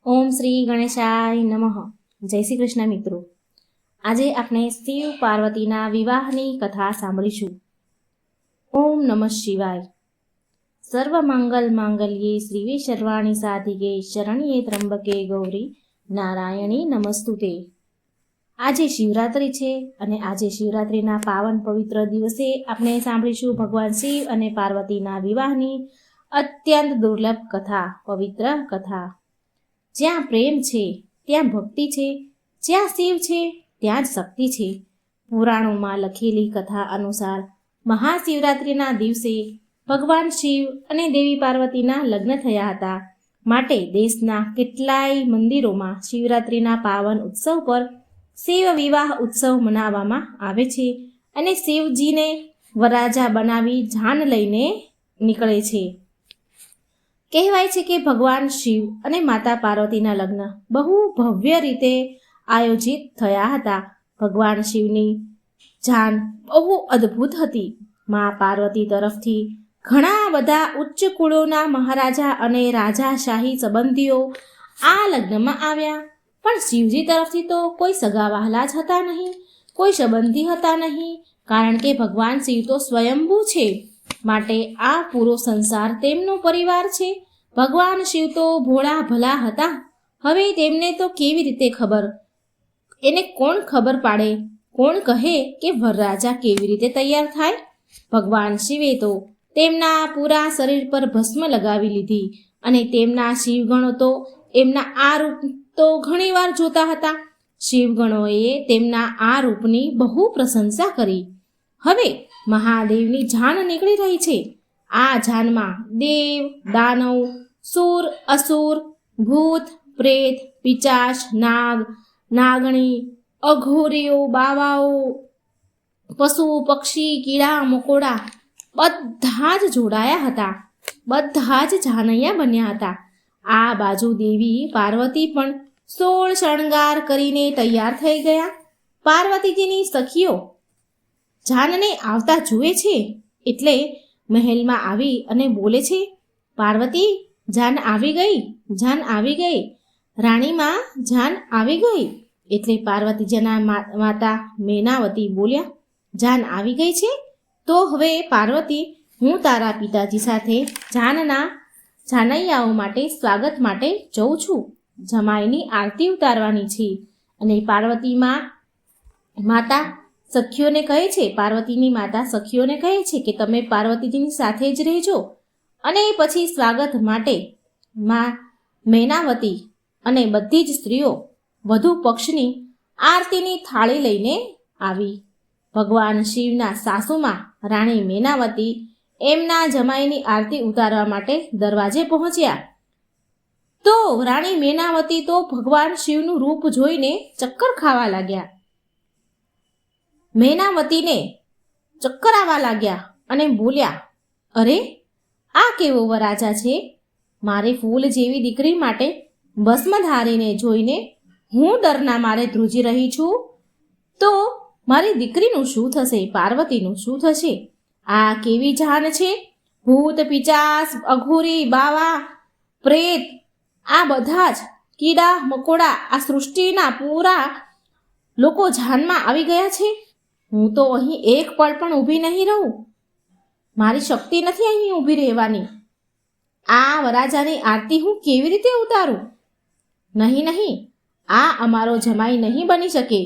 ઓમ શ્રી ગણેશાય નમઃ. જય શ્રી કૃષ્ણ મિત્રો. આજે આપણે શિવ પાર્વતીના વિવાહની કથા સાંભળીશું. ઓમ નમઃ શિવાય. સર્વ મંગલ માંગલ્યે શ્રીવે સર્વાણી સાધિકે શરણ્યે ત્રંબકે ગૌરી નારાયણી નમસ્તુતે. આજે શિવરાત્રિ છે અને આજે શિવરાત્રિના પાવન પવિત્ર દિવસે આપણે સાંભળીશું ભગવાન શિવ અને પાર્વતીના વિવાહની અત્યંત દુર્લભ કથા, પવિત્ર કથા. જ્યાં પ્રેમ છે ત્યાં ભક્તિ છે, જ્યાં શિવ છે ત્યાં જ શક્તિ છે. પુરાણોમાં લખેલી કથા અનુસાર મહાશિવરાત્રિના દિવસે ભગવાન શિવ અને દેવી પાર્વતીના લગ્ન થયા હતા. માટે દેશના કેટલાય મંદિરોમાં શિવરાત્રિના પાવન ઉત્સવ પર શિવ વિવાહ ઉત્સવ મનાવવામાં આવે છે અને શિવજીને વરરાજા બનાવી જાન લઈને નીકળે છે. કહેવાય છે કે ભગવાન શિવ અને માતા પાર્વતીના લગ્ન બહુ ભવ્ય રીતે આયોજિત થયા હતા. ભગવાન શિવની જાન બહુ અદ્ભુત હતી. મા પાર્વતી તરફથી ઘણા બધા ઉચ્ચ કુળોના મહારાજા અને રાજાશાહી સંબંધીઓ આ લગ્નમાં આવ્યા. પણ શિવજી તરફથી તો કોઈ સગા વહાલા જ હતા નહીં, કોઈ સંબંધી હતા નહીં, કારણ કે ભગવાન શિવ તો સ્વયંભૂ છે. માટે આ પૂરો સંસાર તેમનો પરિવાર છે. ભગવાન શિવ તો ભોળા ભલા હતા. હવે તેમને તો કેવી રીતે ખબર, એને કોણ ખબર પાડે, કોણ કહે કે વરરાજા કેવી રીતે તૈયાર થાય? ભગવાન શિવે તો તેમના પૂરા શરીર પર ભસ્મ લગાવી લીધી અને તેમના શિવગણો તો એમના આ રૂપ તો ઘણીવાર જોતા હતા. શિવગણોએ તેમના આ રૂપની બહુ પ્રશંસા કરી. હવે મહાદેવની જાન નીકળી રહી છે. આ જાનમાં દેવ, દાનવ, સુર, અસુર, ભૂત, પ્રેત, પિચાચ, નાગ, નાગણી, અઘોરીઓ, બાવાઓ, પશુ, પક્ષી, કીડા, મકોડા બધા જ જોડાયા હતા. બધા જ જાનૈયા બન્યા હતા. આ બાજુ દેવી પાર્વતી પણ 16 શણગાર કરીને તૈયાર થઈ ગયા. પાર્વતીજીની સખીઓ જાનને આવતા જુએ છે એટલે મહેલમાં આવી અને બોલે છે, પાર્વતી, જાન આવી ગઈ, જાન આવી ગઈ, રાણીમાં જાન આવી ગઈ. એટલે પાર્વતીજીના માતા મેનાવતી બોલ્યા, જાન આવી ગઈ છે તો હવે પાર્વતી, હું તારા પિતાજી સાથે જાનૈયાઓ માટે સ્વાગત માટે જઉં છું. જમાઈની આરતી ઉતારવાની છે. અને માતા સખીઓને કહે છે, પાર્વતીની માતા સખીઓને કહે છે કે તમે પાર્વતીજીની સાથે જ રહેજો. અને પછી સ્વાગત માટે મેનાવતી અને બધી જ સ્ત્રીઓ વધુ પક્ષની આરતીની થાળી લઈને આવી. ભગવાન શિવના સાસુમાં રાણી મેનાવતી એમના જમાઈની આરતી ઉતારવા માટે દરવાજે પહોંચ્યા. તો રાણી મેનાવતી તો ભગવાન શિવનું રૂપ જોઈને ચક્કર ખાવા લાગ્યા. મેનાવતીને ચક્કર આવવા લાગ્યા અને બોલ્યા, અરે આ કેવો વરરાજા છે? મારી ફૂલ જેવી દીકરી માટે ભસ્મ ધારીને જોઈને હું ડરના મારે ધ્રુજી રહી છું. તો મારી દીકરીનું શું થશે? પાર્વતીનું શું થશે? આ કેવી જાન છે? ભૂત, પિચાચ, અઘોરી, બાવા, પ્રેત આ બધા જ કીડા મકોડા આ સૃષ્ટિના પૂરા લોકો જાનમાં આવી ગયા છે. હું તો અહીં એક પળ પણ ઊભી નહીં રહું. મારી શક્તિ નથી અહીં ઊભી રહેવાની. આ વરરાજાની આરતી હું કેવી રીતે ઉતારું? નહીં, આ અમારો જમાઈ નહીં બની શકે.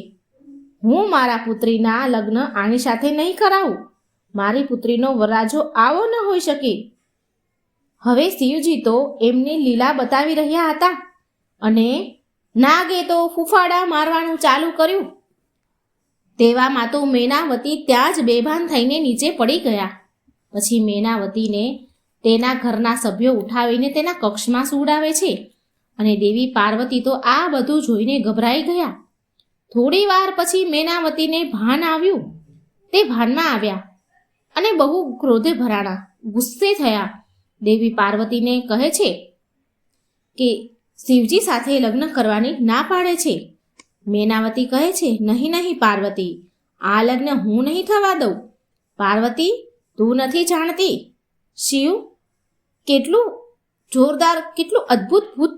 હું મારા પુત્રીના લગ્ન આની સાથે નહીં કરાવું. મારી પુત્રીનો વરરાજો આવો ન હોઈ શકે. હવે શિવજી તો એમની લીલા બતાવી રહ્યા હતા અને નાગે તો ફૂફાડા મારવાનું ચાલુ કર્યું. તેવામાં તો મેનાવતી ત્યાં જ બેભાન થઈને નીચે પડી ગયા. પછી મેનાવતીને તેના ઘરના સભ્યો ઉઠાવીને તેના કક્ષમાં સુવડાવે છે. અને દેવી પાર્વતી તો આ બધું જોઈને ગભરાઈ ગયા. થોડી વાર પછી મેનાવતીને ભાન આવ્યું. તે ભાનમાં આવ્યા અને બહુ ક્રોધે ભરાણા, ગુસ્સે થયા. દેવી પાર્વતીને કહે છે કે શિવજી સાથે લગ્ન કરવાની ના પાડે છે. મેનાવતી કહે છે, નહીં પાર્વતી, આ લગ્ન હું નહીં થવા દઉં. પાર્વતી, તું નથી જાણતી શિવ કેટલું જોરદાર, કેટલું અદ્ભુત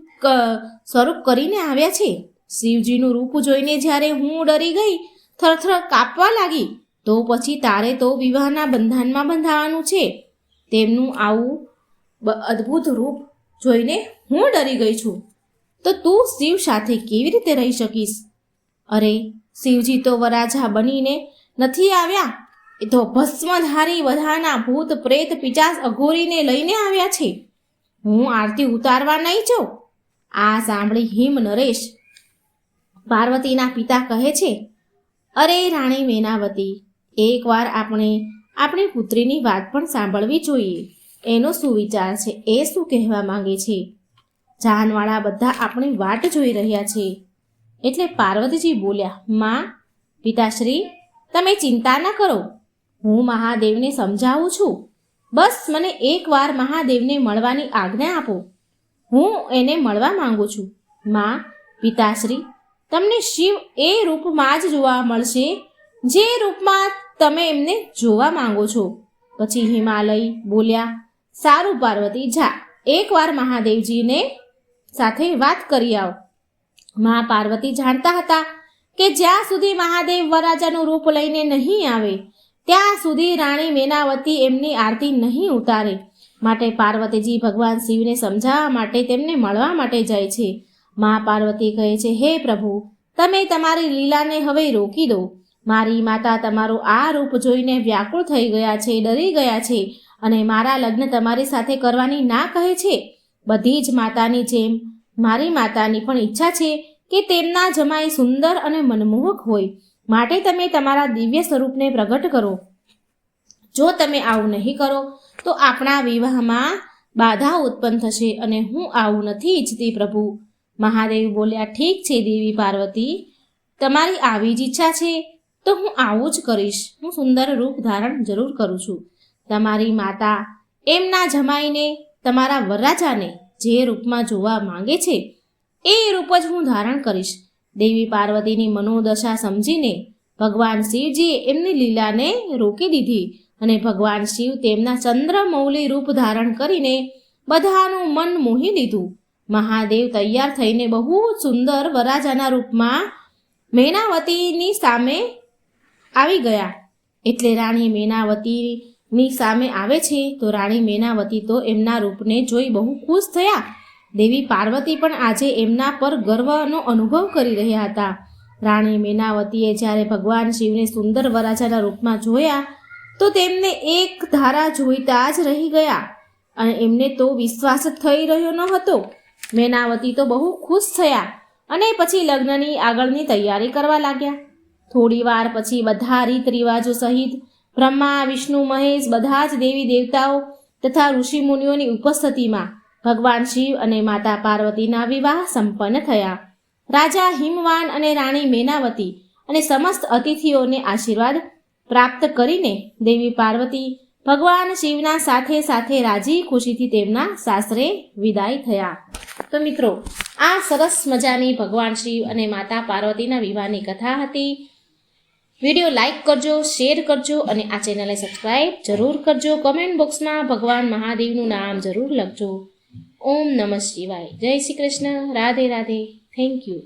સ્વરૂપ કરીને આવ્યા છે. શિવજીનું રૂપ જોઈને જ્યારે હું ડરી ગઈ, થરથર કાપવા લાગી, તો પછી તારે તો વિવાહના બંધનમાં બંધાવાનું છે. તેમનું આવું અદ્ભુત રૂપ જોઈને હું ડરી ગઈ છું. તો તું શિવ સાથે કેવી રીતે રહી શકીશ? અરે, શિવજી તો વરાજા બનીને નથી આવ્યા, એ તો ભસ્મધારી બધાના ભૂત પ્રેત પિચાસ અઘોરીને લઈને આવ્યા છે. હું આરતી ઉતારવા નહીં જાઉં. આ સાંભળી હિમ નરેશ પાર્વતીના પિતા કહે છે, અરે રાણી મેનાવતી, એકવાર આપણે આપણી પુત્રીની વાત પણ સાંભળવી જોઈએ. એનો શું વિચાર છે? એ શું કહેવા માંગે છે? જાનવાળા બધા આપણી વાટ જોઈ રહ્યા છે. એટલે પાર્વતીજી બોલ્યા, માં, પિતાશ્રી, તમે ચિંતા ન કરો. હું મહાદેવને સમજાવું છું. બસ મને એકવાર મહાદેવને મળવાની આજ્ઞા આપો. હું એને મળવા માંગુ છું. માં, પિતાશ્રી, તમને શિવ એ રૂપમાં જ જોવા મળશે જે રૂપમાં તમે એમને જોવા માંગો છો. પછી હિમાલય બોલ્યા, સારું પાર્વતી, જા એકવાર મહાદેવજીને સાથે વાત કરી આવ. મા પાર્વતી જાણતા હતા કે જ્યાં સુધી મહાદેવ વરરાજાનું રૂપ લઈને નહીં આવે ત્યાં સુધી રાણી મેનાવતી એમની આરતી નહીં ઉતારે. માટે પાર્વતીજી ભગવાન શિવને સમજાવવા માટે તેમને મળવા માટે જાય છે. મા પાર્વતી કહે છે, હે પ્રભુ, તમે તમારી લીલાને હવે રોકી દો. મારી માતા તમારું આ રૂપ જોઈને વ્યાકુળ થઈ ગયા છે, ડરી ગયા છે અને મારા લગ્ન તમારી સાથે કરવાની ના કહે છે. બધી જ માતાની જેમ મારી માતાની પણ ઈચ્છા છે કે તેમના જમાઈ સુંદર અને મનમોહક હોય. માટે તમે તમારા દિવ્ય સ્વરૂપને પ્રગટ કરો. જો તમે આવું નહીં કરો તો આપણા વિવાહમાં બાધા ઉત્પન્ન થશે અને હું આવું નથી ઈચ્છતી પ્રભુ. મહાદેવ બોલ્યા, ઠીક છે દેવી પાર્વતી, તમારી આવી જ ઈચ્છા છે તો હું આવું જ કરીશ. હું સુંદર રૂપ ધારણ જરૂર કરું છું. તમારી માતા એમના જમાઈને, તમારા વરરાજાને જે રૂપમાં જોવા માંગે છે એ રૂપ જ હું ધારણ કરીશ. દેવી પાર્વતીની મનોદશા સમજીને ભગવાન શિવજીએ એમની લીલાને રોકી દીધી અને ભગવાન શિવ તેમના ચંદ્રમૌલી રૂપ ધારણ કરીને બધાનું મન મોહી લીધું. મહાદેવ તૈયાર થઈને બહુ સુંદર વરરાજાના રૂપમાં મેનાવતીની સામે આવી ગયા. એટલે રાણી મેનાવતીની સામે આવે છે તો રાણી મેનાવતી તો એમના રૂપને જોઈ બહુ ખુશ થયા. દેવી પાર્વતી પણ આજે એમના પર ગર્વનો અનુભવ કરી રહ્યા હતા. રાણી મેનાવતીએ જ્યારે ભગવાન શિવને સુંદર વરરાજાના રૂપમાં જોયા તો તેમને એક ધારા જોઈતા જ રહી ગયા અને એમને તો વિશ્વાસ જ થઈ રહ્યો ન હતો. મેનાવતી તો બહુ ખુશ થયા અને પછી લગ્નની આગળની તૈયારી કરવા લાગ્યા. થોડી વાર પછી બધા રીત રિવાજો સહિત બ્રહ્મા, વિષ્ણુ, મહેશ બધા જ દેવી દેવતાઓ તથા ઋષિમુનિઓની ઉપસ્થિતિમાં ભગવાન શિવ અને માતા પાર્વતીના વિવાહ સંપન્ન થયા. રાજા હિમવાન અને રાણી મેનાવતી અને સમસ્ત અતિથિઓને આશીર્વાદ પ્રાપ્ત કરીને દેવી પાર્વતી ભગવાન શિવના સાથે સાથે રાજી ખુશીથી તેમના સાસરે વિદાય થયા. તો મિત્રો, આ સરસ મજાની ભગવાન શિવ અને માતા પાર્વતીના વિવાહની કથા હતી. વિડીયો લાઈક કરજો, શેર કરજો અને આ ચેનલને સબસ્ક્રાઈબ જરૂર કરજો. કમેન્ટ બોક્સમાં ભગવાન મહાદેવનું નામ જરૂર લખજો. ઓમ નમઃ શિવાય. જય શ્રી કૃષ્ણ. રાધે રાધે. Thank you.